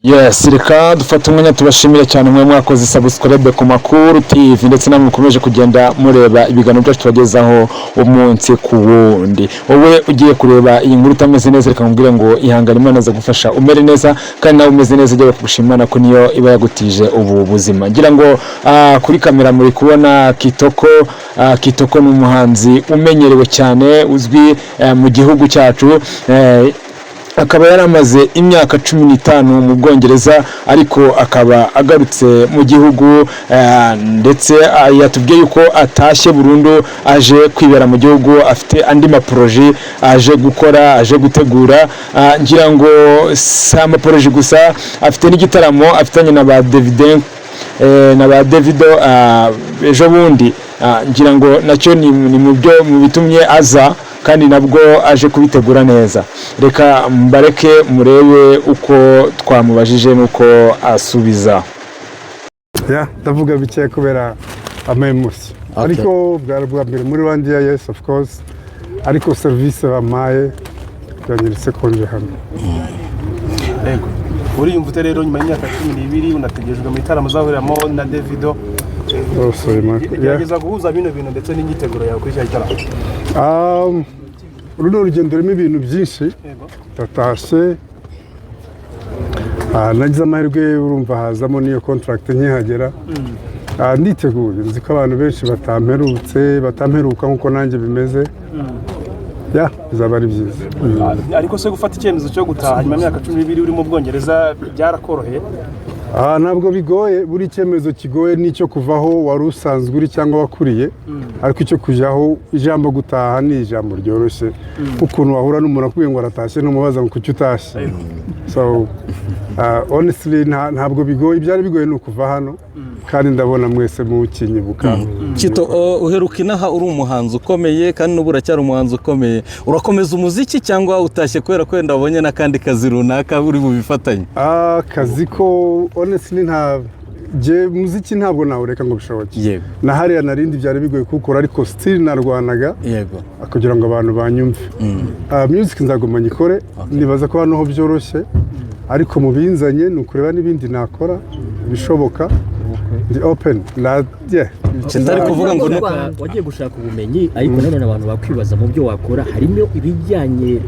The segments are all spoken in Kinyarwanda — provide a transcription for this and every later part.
Yes, reka dufata umwanya tubashimire cyane mwe mwakoze subscribe ku Makuru TV ndetse namwe mukomeje kugenda mureba ibiganiro byacu tubagezaho umunsi ku wundi. Wowe ugiye kureba iyi nkuru utameze neza reka nkubwire ngo ihangane Imana za gufasha umere neza kandi nawe umeze neza ujye kugushimana ko niyo iba yagutije ubu buzima. Ngira ngo kuri kamera muri kubona Kitoko ni umuhanzi umenyerewe cyane uzwi mu gihugu cyacu, akaba yaramaze imyaka 15 mu Bwongereza ariko akaba agarutse mu gihugu, ndetse yatubwiye yuko atashye burundu aje kwibera mu gihugu afite andi maproje aje gukora aje gutegura. Ngira ngo sama proje gusa afite n'igitaramo afitanye na ba Davido ejo bundi, ngira ngo nacyo ni mu byo mu bitumye aza kandi nabwo aje kubitegura neza. Reka mbareke murebe uko twamubajije nuko asubiza. Ndavuga bike kubera amemusi ariko bwa mbere muri Rwanda, yes of course, ariko service bamaye byanyeretse konje hano. Yego uriyumvute rero nyuma y'imyaka 12 unategejwe mu itaramo zahuriramo na Davido. Gerageza guhuza bino bintu ndetse n'inyiteguro yawe kuri cya gitaramo. Runo rugendo rurimo ibintu byinshi. Tatashe nagize amahirwe urumva hazamo niyo contract nkihagera. Nditeguye nzi ko abantu benshi batamperuka nkuko nanjye bimeze. Bizaba ari byiza. Ariko se gufata icyemezo cyo gutaha nyuma y'imyaka 12 uri mu Bwongereza byarakoroheye? Ntabwo bigoye, buri cyemezo kigoye nicyo kuvaho wari usanzwe uri cyangwa wakuriye, ariko icyo kujaho ijambo gutaha ni ijambo ryoroshye. Ukuntu wahura n'umuntu akubwiye ngo aratashye n'umubaza ngo kuki utashye. So honestly ntabwo bigoye, byari bigoye no kuva hano kandi ndabona mwese mukinyibuka. Kito uheruka inaha uri umuhanzi ukomeye kandi n'ubura cyari umuhanzi ukomeye, urakomeza umuziki cyangwa utashye kwera kwenda wabonye nakandi kazi runaka uri mu bifatanye? Kazi ko honestly muziki ntabwo nawureka ngo bishoboke. Yego. Na hariya narindi byari bigoye kukora ariko still narwanaga. Yego. Kugira ngo abantu banyumve. Music nzagoma nyikore, nibaza ko hano ho byoroshye ariko mu binzanye nukureba n'ibindi nakora bishoboka. Ndi open Kitari kuvuga ngo wagiye gushaka ubumenyi ariko nanone abantu bakwibaza mu byo wakora harimo ibijyanye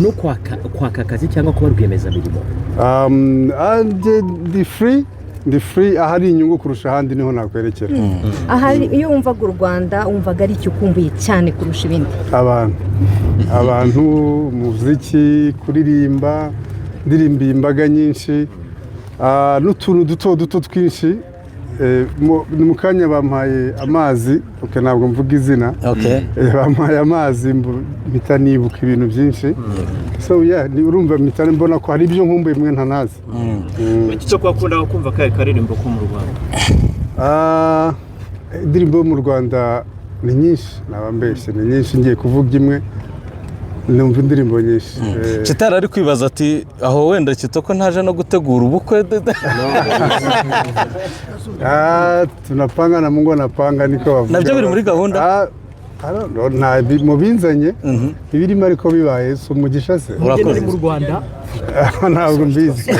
no kwaka akazi cyangwa kuba rwiyemezamirimo. Ndi free ahari inyungu kurusha ahandi niho nakwerekera. Ahari iyo wumvaga u Rwanda wumvaga ari icyo ukumbuye cyane kurusha ibindi? Abantu, muziki, kuririmba, ndirimba imbaga nyinshi, n'utuntu duto twinshi. Mu kanya bampaye amazi, ntabwo mvuga izina. Bampaye amazi mpita nibuka ibintu byinshi. So urumva mpita mbona ko hari ibyo nkumbuye mwe ntanazi. Icyo kwakunda kumva karirimbo ko mu Rwanda? Indirimbo yo mu Rwanda ni nyinshi, nabambeshye ni nyinshi, ngiye kuvuga imwe numva indirimbo nyinshi. Kitari ari kwibaza ati aho wenda Kitoko ntaje no gutegura ubukwe. Tunapanga na Mungu anapanga niko bavuga. Nabyo biri muri gahunda? Mu binzanye ibirimo ariko bibaye so umugisha se. Uri mu Rwanda? Ntabwo mbizi.